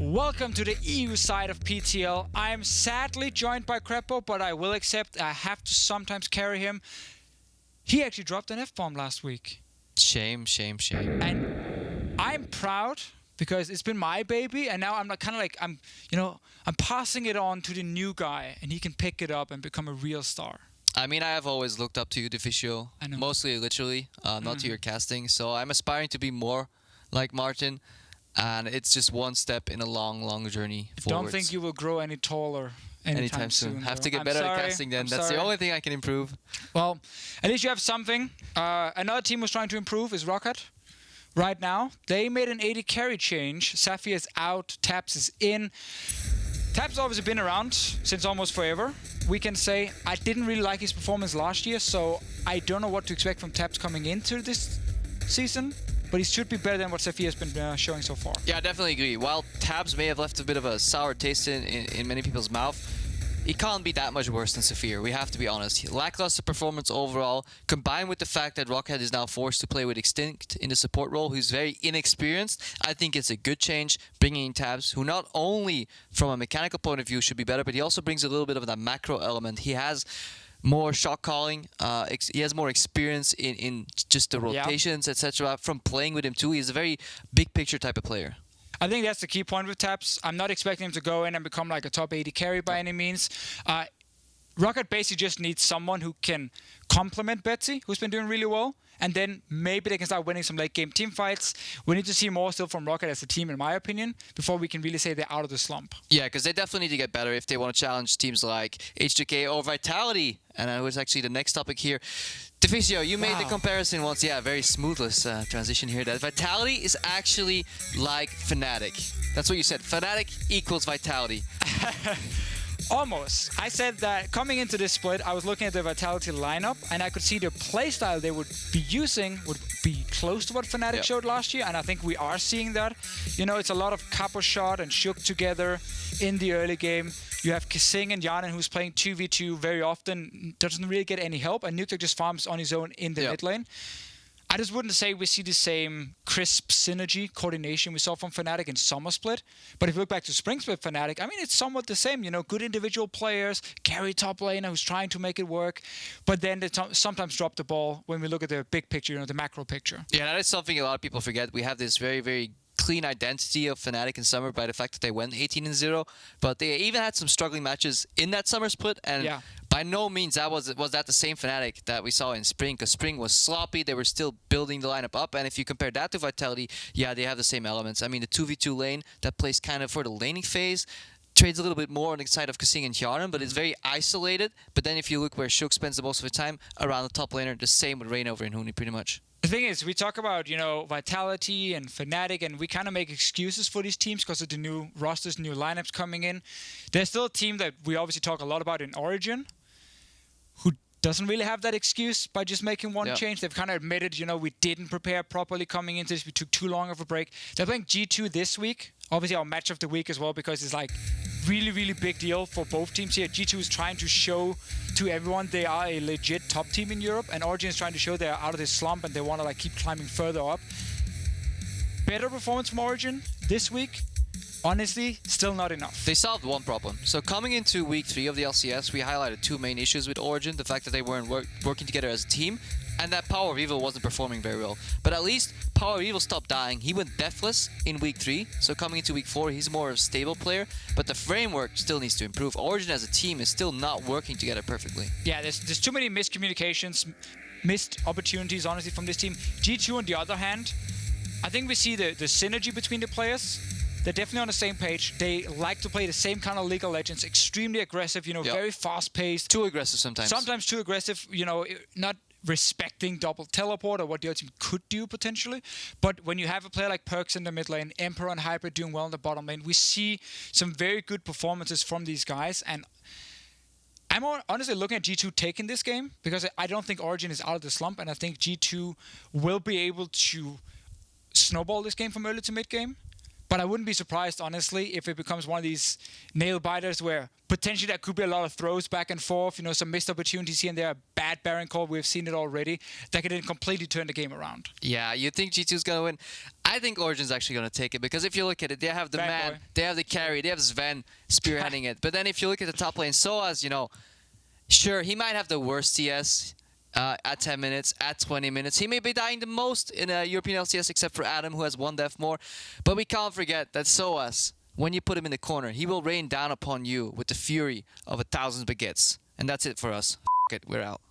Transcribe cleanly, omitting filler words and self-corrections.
Welcome to the EU side of PTL. I am sadly joined by Crepo, but I will accept I have to sometimes carry him. He actually dropped an F-bomb last week. Shame. And I'm proud because it's been my baby, and now I'm I'm passing it on to the new guy, and he can pick it up and become a real star. I mean, I have always looked up to you, Deficio. I know. Mostly literally, not to your casting. So I'm aspiring to be more like Martin. And it's just one step in a long journey I forwards. don't think you will grow any taller anytime soon. Have to though. get I'm better sorry. at casting then. I'm That's sorry. the only thing I can improve. Well, at least you have something. Another team who's trying to improve is Rocket. Right now, they made an 80 carry change. Safi is out, Taps is in. Taps obviously been around since almost forever. We can say I didn't really like his performance last year, so I don't know what to expect from Taps coming into this season. But he should be better than what Safi has been showing so far. Yeah, I definitely agree. While Tabs may have left a bit of a sour taste in many people's mouth, he can't be that much worse than Saphir. We have to be honest. Lackluster performance overall, combined with the fact that Rockhead is now forced to play with Extinct in the support role, who's very inexperienced. I think it's a good change, bringing in Tabs, who not only from a mechanical point of view should be better, but he also brings a little bit of that macro element. He has more shot calling. He has more experience in just the rotations, etc. From playing with him too. He's a very big picture type of player. I think that's the key point with Taps. I'm not expecting him to go in and become like a top 80 carry by any means. Rocket basically just needs someone who can complement Betsy, who's been doing really well, and then maybe they can start winning some late game team fights. We need to see more still from Rocket as a team, in my opinion, before we can really say they're out of the slump. Yeah, because they definitely need to get better if they want to challenge teams like HJK or Vitality. And it was actually the next topic here. Deficio, you made the comparison once. Yeah, very smoothless transition here. That Vitality is actually like Fnatic. That's what you said. Fnatic equals Vitality. Almost. I said that coming into this split, I was looking at the Vitality lineup, and I could see the playstyle they would be using would be close to what Fnatic showed last year, and I think we are seeing that. You know, it's a lot of Capo Shot and Shook together in the early game. You have Kising and Yanin, who's playing 2v2 very often, doesn't really get any help, and Nuclear just farms on his own in the mid lane. I just wouldn't say we see the same crisp synergy coordination we saw from Fnatic in Summer Split. But if you look back to Spring Split Fnatic, I mean, it's somewhat the same. You know, good individual players, carry top laner who's trying to make it work. But then they sometimes drop the ball when we look at the big picture, you know, the macro picture. Yeah, that is something a lot of people forget. We have this very clean identity of Fnatic in summer by the fact that they went 18-0, but they even had some struggling matches in that summer split, and by no means was that the same Fnatic that we saw in spring, because spring was sloppy. They were still building the lineup up, and if you compare that to Vitality, yeah, they have the same elements. I mean, the 2v2 lane that plays kind of for the laning phase trades a little bit more on the side of Kasing and Hjarnan, but it's very isolated. But then if you look where Shook spends the most of his time, around the top laner, the same with Reign over in Huni pretty much. The thing is, we talk about, you know, Vitality and Fnatic, and we kind of make excuses for these teams because of the new rosters, new lineups coming in. There's still a team that we obviously talk a lot about in Origin, who doesn't really have that excuse by just making one change. They've kind of admitted, you know, we didn't prepare properly coming into this. We took too long of a break. They're playing G2 this week. Obviously, our match of the week as well, because it's like really big deal for both teams here. G2 is trying to show to everyone they are a legit top team in Europe, and Origin is trying to show they're out of this slump and they want to like keep climbing further up. Better performance from Origin this week. Honestly, still not enough. They solved one problem. So coming into week 3 of the LCS, we highlighted two main issues with Origin. The fact that they weren't working together as a team, and that Power of Evil wasn't performing very well. But at least Power of Evil stopped dying. He went deathless in week 3, so coming into week 4, he's more of a stable player, but the framework still needs to improve. Origin as a team is still not working together perfectly. Yeah, there's too many miscommunications, missed opportunities, honestly, from this team. G2, on the other hand, I think we see the synergy between the players. They're definitely on the same page. They like to play the same kind of League of Legends, extremely aggressive, you know, very fast-paced. Too aggressive sometimes. Sometimes too aggressive, you know, not respecting double teleport or what the other team could do potentially. But when you have a player like Perks in the mid lane, Emperor and Hybrid doing well in the bottom lane, we see some very good performances from these guys. And I'm honestly looking at G2 taking this game because I don't think Origin is out of the slump, and I think G2 will be able to snowball this game from early to mid game. But I wouldn't be surprised, honestly, if it becomes one of these nail biters where potentially there could be a lot of throws back and forth, some missed opportunities here and there, a bad Baron call, we've seen it already, that could then completely turn the game around. Yeah, you think G2's going to win? I think Origin's actually going to take it because if you look at it, they have the man, they have the carry, they have Sven spearheading it. But then if you look at the top lane, Soaz, sure, he might have the worst CS at 10 minutes, at 20 minutes. He may be dying the most in a European LCS except for Adam, who has one death more. But we can't forget that Soaz, when you put him in the corner, he will rain down upon you with the fury of 1,000 baguettes. And that's it for us. F it, we're out.